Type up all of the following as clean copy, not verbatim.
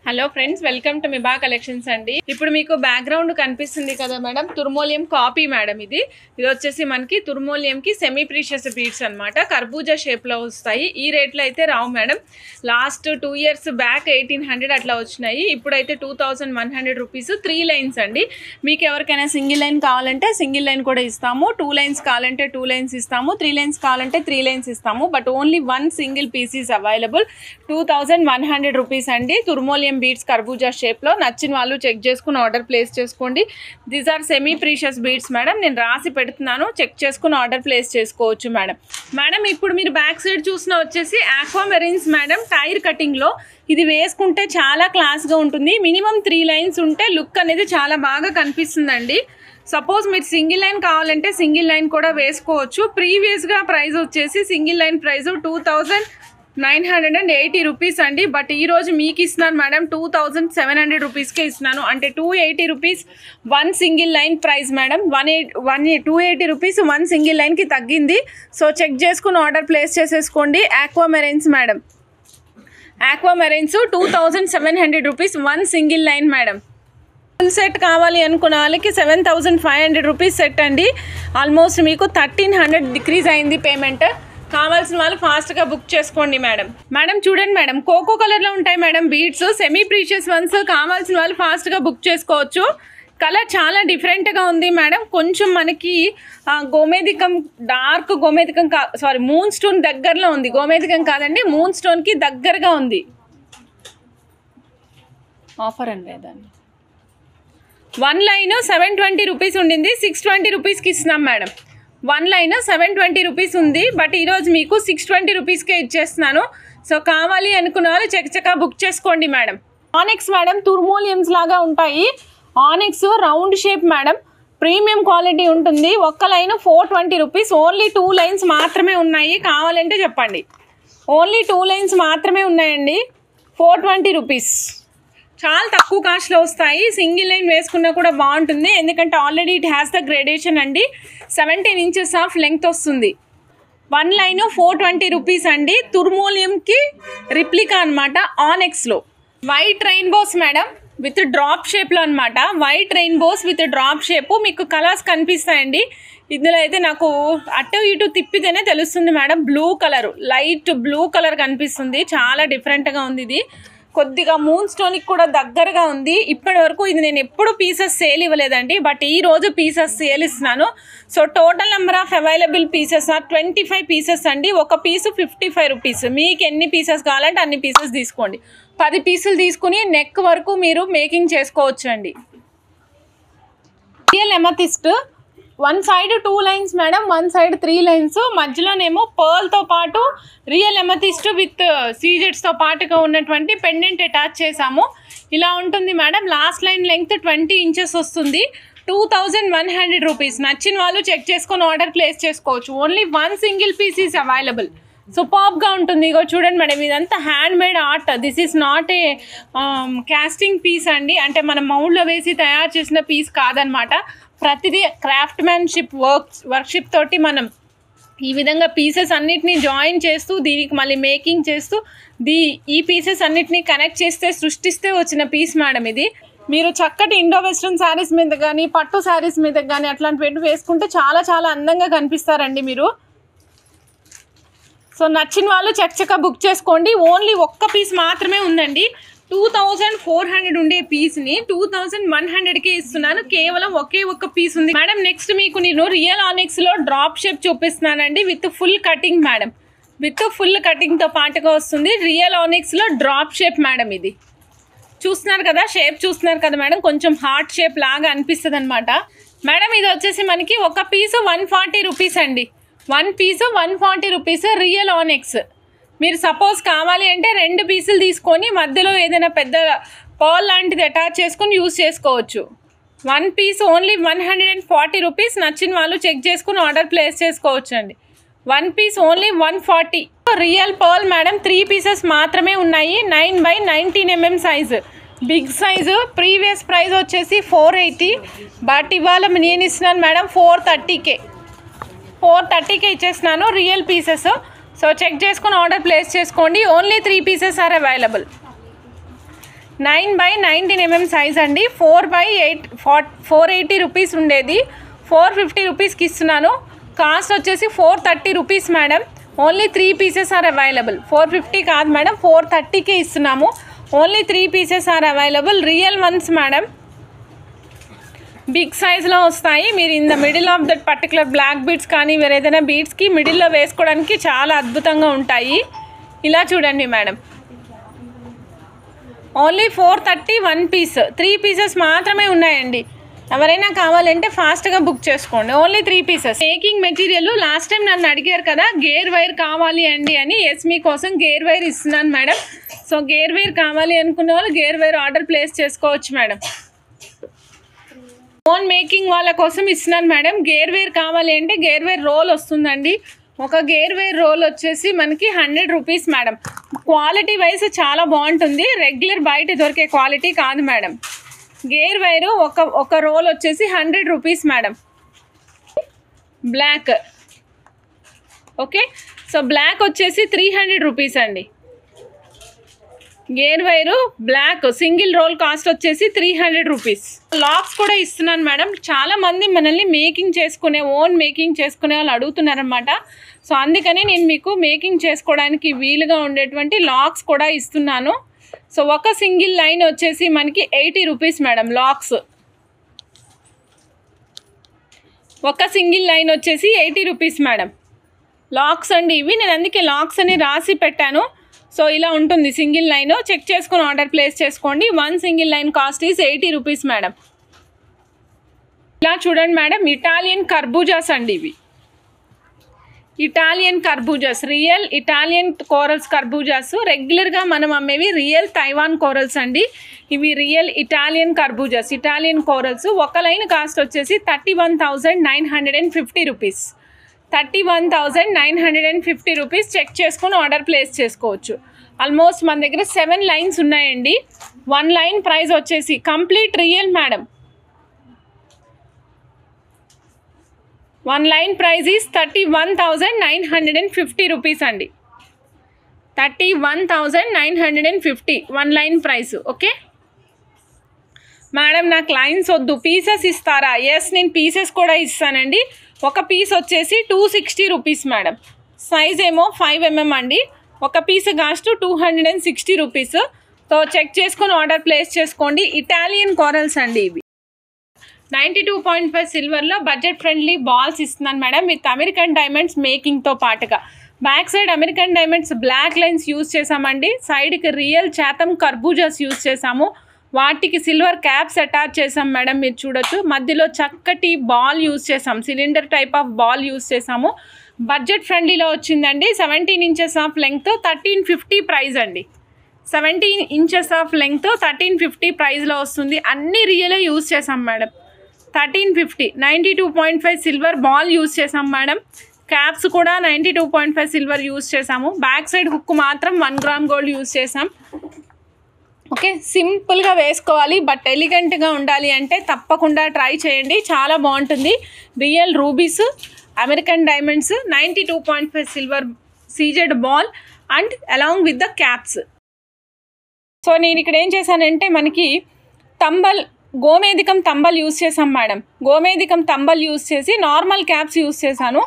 Hello friends, welcome to Miba collections అండి. ఇప్పుడు మీకు బ్యాక్గ్రౌండ్ కనిపిస్తుంది కదా మేడం, తుర్మోలియం కాపీ మేడం. ఇది వచ్చేసి మనకి తుర్మోలియంకి సెమీ ప్రీషియస్ బీడ్స్ అనమాట. కర్బూజా షేప్లో వస్తాయి. ఈ రేట్లో అయితే రావు మేడం. లాస్ట్ 2 years బ్యాక్ 1800 అట్లా వచ్చినాయి. ఇప్పుడైతే 2100 రూపీస్. 3 లైన్స్ అండి. మీకు ఎవరికైనా సింగిల్ లైన్ కావాలంటే సింగిల్ లైన్ కూడా ఇస్తాము, 2 లైన్స్ కావాలంటే 2 లైన్స్ ఇస్తాము, 3 లైన్స్ కావాలంటే 3 లైన్స్ ఇస్తాము. But only 1 single piece is available. 2100 rupees అండి. తుర్మోలియం బీడ్స్ కర్బూజా షేప్ లో. నచ్చిన వాళ్ళు చెక్ చేసుకుని ఆర్డర్ ప్లేస్ చేసుకోండి. These are semi precious beads madam. నేను రాసి పెడుతున్నాను, చెక్ చేసుకుని ఆర్డర్ ప్లేస్ చేసుకోవచ్చు మేడం. మేడం ఇప్పుడు మీరు బ్యాక్ సైడ్ చూసిన వచ్చేసి ఆక్వామెరిన్స్ మేడం, టైర్ కటింగ్ లో. ఇది వేసుకుంటే చాలా క్లాస్ గా ఉంటుంది. మినిమం 3 లైన్స్ ఉంటే లుక్ అనేది చాలా బాగా కనిపిస్తుందండి. సపోజ్ మీరు సింగిల్ లైన్ కావాలంటే సింగిల్ లైన్ కూడా వేసుకోవచ్చు. ప్రీవియస్ గా ప్రైస్ వచ్చేసి సింగిల్ లైన్ ప్రైస్ 2980 రూపీస్ అండి. బట్ ఈ రోజు మీకు ఇస్తున్నాను మేడం 2700 రూపీస్కే ఇస్తున్నాను. అంటే 280 rupees 1 single line price madam. 280 rupees 1 single లైన్కి తగ్గింది. సో చెక్ చేసుకుని ఆర్డర్ ప్లేస్ చేసేసుకోండి. Aquamarines madam, aquamarines 2700 rupees 1 single line madam. Full set కావాలి అనుకున్న వాళ్ళకి 7500 రూపీస్ సెట్ అండి. ఆల్మోస్ట్ మీకు 1300 డిక్రీజ్ అయింది పేమెంట్. కావాల్సిన వాళ్ళు ఫాస్ట్గా బుక్ చేసుకోండి మేడం. మేడం చూడండి మేడం, కోకో కలర్లో ఉంటాయి madam beads, semi precious once. కావాల్సిన వాళ్ళు ఫాస్ట్గా బుక్ చేసుకోవచ్చు. కలర్ చాలా డిఫరెంట్గా ఉంది మేడం. కొంచెం మనకి గోమేధికం, డార్క్ గోమేధికం మూన్ స్టోన్ దగ్గరలో ఉంది. గోమేధికం కాదండి, మూన్ స్టోన్కి దగ్గరగా ఉంది. ఆఫర్ అని లేదండి. 1 లైన్ 720 రూపీస్ ఉండింది, 620 రూపీస్కి ఇస్తున్నాం మేడం. 1 లైన్ 720 రూపీస్ ఉంది. బట్ ఈరోజు మీకు 620 రూపీస్కే ఇచ్చేస్తున్నాను. సో కావాలి అనుకున్న వాళ్ళు చకచకా బుక్ చేసుకోండి మేడం. ఆనెక్స్ మేడం, తుర్మోలియమ్స్ లాగా ఉంటాయి. Onyx round shape madam, premium quality ఉంటుంది. ఒక్క లైన్ 420 రూపీస్. ఓన్లీ 2 లైన్స్ మాత్రమే ఉన్నాయి. కావాలంటే చెప్పండి. ఓన్లీ 2 లైన్స్ మాత్రమే ఉన్నాయండి. 420 రూపీస్. చాలా తక్కువ కాస్ట్లో వస్తాయి. సింగిల్ లైన్ వేసుకున్నా కూడా బాగుంటుంది, ఎందుకంటే already it has the gradation అండి. 17 ఇంచెస్ ఆఫ్ లెంగ్త్ వస్తుంది. 1 లైన్ 420 రూపీస్ అండి. తుర్మోలియంకి రిప్లికా అనమాట, ఆనెక్స్లో. White rainbows madam with drop షేప్లో అనమాట. White rainbows with drop shape. మీకు కలర్స్ కనిపిస్తాయండి. ఇందులో అయితే నాకు అటు ఇటు తిప్పితేనే తెలుస్తుంది మేడం. Blue colour, light blue colour కనిపిస్తుంది. చాలా డిఫరెంట్గా ఉంది. ఇది కొద్దిగా మూన్ స్టోన్కి కూడా దగ్గరగా ఉంది. ఇప్పటి వరకు ఇది నేను ఎప్పుడు పీసెస్ సేల్ ఇవ్వలేదండి, బట్ ఈ రోజు పీసెస్ సేల్ ఇస్తున్నాను. So total number of available pieces 25 pieces అండి. ఒక పీసు 55 రూపీస్. మీకు ఎన్ని పీసెస్ కావాలంటే అన్ని పీసెస్ తీసుకోండి. 10 పీసులు తీసుకుని నెక్ వరకు మీరు మేకింగ్ చేసుకోవచ్చు అండి. Real amethyst, 1 side 2 lines madam, 1 side 3 lines. మధ్యలోనేమో పర్ల్తో పాటు రియల్ ఎమథిస్ట్ విత్ సీజెట్స్తో పాటుగా ఉన్నటువంటి పెండెంట్ అటాచ్ చేసాము. ఇలా ఉంటుంది madam. Last line length 20 inches వస్తుంది. 2100 రూపీస్. నచ్చిన వాళ్ళు చెక్ చేసుకొని ఆర్డర్ ప్లేస్ చేసుకోవచ్చు. Only 1 single piece is available. సూపర్గా ఉంటుంది. ఇగో చూడండి మేడం, ఇదంతా hand made art. This is not a casting piece అండి. అంటే మనం మౌల్డ్లో వేసి తయారు చేసిన పీస్ కాదనమాట. ప్రతిదీ క్రాఫ్ట్ మ్యాన్షిప్ వర్క్షిప్ తోటి మనం ఈ విధంగా పీసెస్ అన్నిటినీ జాయిన్ చేస్తూ, దీనికి మళ్ళీ మేకింగ్ చేస్తూ, ఈ పీసెస్ అన్నిటినీ కనెక్ట్ చేస్తే సృష్టిస్తే వచ్చిన పీస్ మేడం ఇది. మీరు చక్కటి ఇండో వెస్ట్రన్ శారీస్ మీద కానీ, పట్టు శారీస్ మీద కానీ అట్లాంటివి వేసుకుంటే చాలా చాలా అందంగా కనిపిస్తారండి మీరు. సో నచ్చిన వాళ్ళు చక్కగా బుక్ చేసుకోండి. ఓన్లీ ఒక్క పీస్ మాత్రమే ఉందండి. 2400 ఉండే పీస్ని 2100కి ఇస్తున్నాను. కేవలం ఒక్క పీస్ ఉంది మేడం. నెక్స్ట్ మీకు నేను రియల్ ఆనెక్స్లో డ్రాప్ షేప్ చూపిస్తున్నానండి, with full cutting madam. With full కటింగ్తో పాటుగా వస్తుంది. రియల్ ఆనెక్స్లో డ్రాప్ షేప్ మేడం. ఇది చూస్తున్నారు కదా, షేప్ చూస్తున్నారు కదా మేడం, కొంచెం హార్ట్ షేప్ లాగా అనిపిస్తుంది అనమాట మేడం. ఇది వచ్చేసి మనకి ఒక పీసు 140 రూపీస్ అండి. 1 పీసు 140 రూపీస్ రియల్ ఆనెక్స్. మీరు సపోజ్ కావాలి అంటే 2 పీసులు తీసుకొని మధ్యలో ఏదైనా పెద్ద పర్ల్ లాంటిది అటాచ్ చేసుకొని యూజ్ చేసుకోవచ్చు. 1 పీస్ ఓన్లీ 140 రూపీస్. నచ్చిన వాళ్ళు చెక్ చేసుకుని ఆర్డర్ ప్లేస్ చేసుకోవచ్చు అండి. 1 piece only 140. Real pearl madam, 3 pieces మాత్రమే ఉన్నాయి. 9x19 mm size, big size. Previous price వచ్చేసి 480, బట్ ఇవాళ నేను ఇస్తున్నాను మేడం 430కే. 430కే ఇచ్చేస్తున్నాను రియల్ పీసెస్. సో చెక్ చేసుకుని ఆర్డర్ ప్లేస్ చేసుకోండి. Only 3 pieces are available. 9/19 mm size అండి. 4/8 480 రూపీస్ ఉండేది, 450 రూపీస్కి ఇస్తున్నాను. కాస్ట్ వచ్చేసి 430 rupees madam. Only 3 pieces are available. 450 కాదు మేడం, 430కే ఇస్తున్నాము. Only 3 pieces are available. Real ones madam, big సైజ్లో వస్తాయి. మీరు in the middle of that particular black beads కానీ వేరే ఏదైనా బీడ్స్కి మిడిల్లో వేసుకోవడానికి చాలా అద్భుతంగా ఉంటాయి. ఇలా చూడండి మేడం, ఓన్లీ 430 1 పీస్. 3 పీసెస్ మాత్రమే ఉన్నాయండి. ఎవరైనా కావాలంటే ఫాస్ట్గా బుక్ చేసుకోండి. Only 3 pieces. Making material last time నన్ను అడిగారు కదా గేర్ వైర్ కావాలి అండి అని. ఎస్, మీకోసం గేర్ వైర్ ఇస్తున్నాను మేడం. సో గేర్ వైర్ కావాలి అనుకున్న వాళ్ళు గేర్ వైర్ ఆర్డర్ ప్లేస్ చేసుకోవచ్చు మేడం. ఓన్ మేకింగ్ వాళ్ళ కోసం ఇస్తున్నాను మేడం. గేర్ వైర్ కావాలి అంటే గేర్ వైర్ రోల్ వస్తుందండి. ఒక గేర్ వైర్ రోల్ వచ్చేసి మనకి 100 రూపీస్ మేడం. క్వాలిటీ వైజ్ చాలా బాగుంటుంది, రెగ్యులర్ బయట దొరికే క్వాలిటీ కాదు మేడం. గేర్ వైర్ ఒక రోల్ వచ్చేసి 100 rupees madam. Black, okay. So black వచ్చేసి 300 రూపీస్ అండి. Gear wire black single roll cost వచ్చేసి 300 రూపీస్. లాక్స్ కూడా ఇస్తున్నాను మేడం. చాలామంది మనల్ని ఓన్ మేకింగ్ చేసుకునే వాళ్ళు అడుగుతున్నారనమాట. సో అందుకని నేను మీకు మేకింగ్ చేసుకోవడానికి వీలుగా ఉండేటువంటి లాక్స్ కూడా ఇస్తున్నాను. సో ఒక సింగిల్ లైన్ వచ్చేసి మనకి 80 రూపీస్ మేడం. లాక్స్ ఒక సింగిల్ లైన్ వచ్చేసి 80 రూపీస్ మేడం. లాక్స్ అండి ఇవి, నేను అందుకే లాక్స్ అని రాసి పెట్టాను. సో ఇలా ఉంటుంది సింగిల్ లైన్. చెక్ చేసుకొని ఆర్డర్ ప్లేస్ చేసుకోండి. 1 single line cost is 80 rupees madam. ఇలా చూడండి మేడం, ఇటాలియన్ కర్బూజాస్ అండి ఇవి. ఇటాలియన్ కర్బూజాస్, రియల్ ఇటాలియన్ కోరల్స్ కర్బూజాస్. రెగ్యులర్గా మనం అమ్మేవి రియల్ తైవాన్ కోరల్స్ అండి. ఇవి రియల్ ఇటాలియన్ కర్బూజాస్, ఇటాలియన్ కోరల్స్. ఒక లైన్ కాస్ట్ వచ్చేసి 31,950 రూపీస్. 31,950 రూపీస్. చెక్ చేసుకొని ఆర్డర్ ప్లేస్ చేసుకోవచ్చు. ఆల్మోస్ట్ మన దగ్గర 7 లైన్స్ ఉన్నాయండి. 1 లైన్ ప్రైస్ వచ్చేసి complete real madam. 1 line price is 31,950 rupees అండి. 31,950 1 లైన్ ప్రైస్. ఓకే మేడం, నాకు లైన్స్ వద్దు, పీసెస్ ఇస్తారా? ఎస్, నేను పీసెస్ కూడా ఇస్తానండి. ఒక పీస్ వచ్చేసి 260 రూపీస్ మేడం. సైజ్ ఏమో 5 mm అండి. ఒక piece cost 260 rupees. So check చేసుకొని ఆర్డర్ ప్లేస్ చేసుకోండి. ఇటాలియన్ కోరల్స్ అండి ఇవి. 92.5 సిల్వర్లో బడ్జెట్ ఫ్రెండ్లీ బాల్స్ ఇస్తున్నాను మేడం, విత్ అమెరికన్ డైమండ్స్ మేకింగ్తో పాటుగా. Back side American diamonds black lines use చేసామండి. సైడ్కి రియల్ చేతం కర్బూజాస్ యూజ్ చేసాము. వాటికి సిల్వర్ క్యాప్స్ అటాచ్ చేసాం మేడం, మీరు చూడొచ్చు. మధ్యలో చక్కటి బాల్ యూజ్ చేసాం, cylinder type of ball use చేసాము. బడ్జెట్ ఫ్రెండ్లీలో వచ్చిందండి. 17 ఇంచెస్ ఆఫ్ లెంగ్త్, 1350 ప్రైస్ అండి. 17 ఇంచెస్ ఆఫ్ లెంగ్త్ 1350 ప్రైస్లో వస్తుంది. అన్ని రియల్ యూజ్ చేసాం మేడం. 1350. 92.5 సిల్వర్ బాల్ యూజ్ చేసాం మేడం. క్యాప్స్ కూడా 92.5 సిల్వర్ యూజ్ చేసాము. బ్యాక్ సైడ్ హుక్ మాత్రం 1 గ్రామ్ గోల్డ్ యూజ్ చేసాం. ఓకే, సింపుల్గా వేసుకోవాలి బట్ ఎలిగెంట్గా ఉండాలి అంటే తప్పకుండా ట్రై చేయండి, చాలా బాగుంటుంది. Real rubies, American diamonds, 92.5 silver CZ ball and along with the caps. So నేను ఇక్కడ ఏం చేశానంటే మనకి గోమేధికం తంబల్ యూజ్ చేసాం మేడం. గోమేధికం తంబల్ యూజ్ చేసి నార్మల్ క్యాప్స్ యూజ్ చేశాను.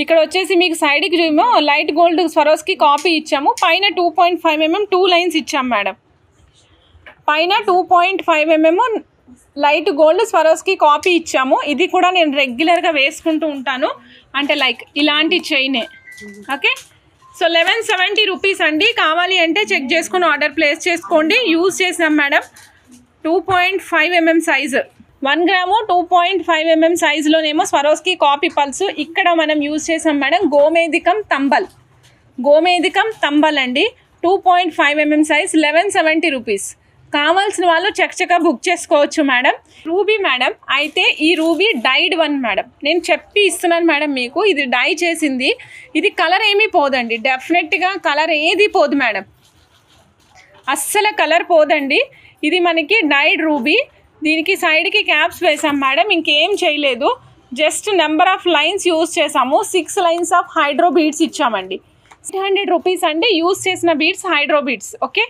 ఇక్కడ వచ్చేసి మీకు సైడ్కి ఏమో లైట్ గోల్డ్ స్వరోస్కి కాపీ ఇచ్చాము. పైన 2.5 mm 2 లైన్స్ ఇచ్చాం మేడం. పైన 2.5 mm light gold Swarovski copy ఇచ్చాము. ఇది కూడా నేను రెగ్యులర్గా వేసుకుంటూ ఉంటాను, అంటే లైక్ ఇలాంటి చైనే. ఓకే, సో 1170 రూపీస్ అండి. కావాలి అంటే చెక్ చేసుకుని ఆర్డర్ ప్లేస్ చేసుకోండి. యూజ్ చేసాం madam. 2.5 mm size, 1 gram 2.5 mm సైజులోనేమో స్వరోస్కి కాపీ పల్స్. ఇక్కడ మనం యూజ్ చేసాం మేడం గోమేధికం తంబల్ అండి. 2.5 mm సైజ్, 1170 రూపీస్. కావాల్సిన వాళ్ళు చక్కగా బుక్ చేసుకోవచ్చు మేడం. రూబీ మేడం, అయితే ఈ రూబీ డైడ్ వన్ మేడం. నేను చెప్పి ఇస్తున్నాను మేడం మీకు, ఇది డై చేసింది. ఇది కలర్ ఏమీ పోదండి, డెఫినెట్గా కలర్ ఏది పోదు మేడం, అస్సలు కలర్ పోదండి. ఇది మనకి డైడ్ రూబీ. దీనికి సైడ్కి క్యాప్స్ వేసాం మేడం, ఇంకేం చేయలేదు. Just number of lines use చేసాము. 6 లైన్స్ ఆఫ్ హైడ్రో బీడ్స్ ఇచ్చామండి. 600 రూపీస్ అండి యూజ్ చేసిన బీడ్స్, హైడ్రో బీడ్స్. ఓకే.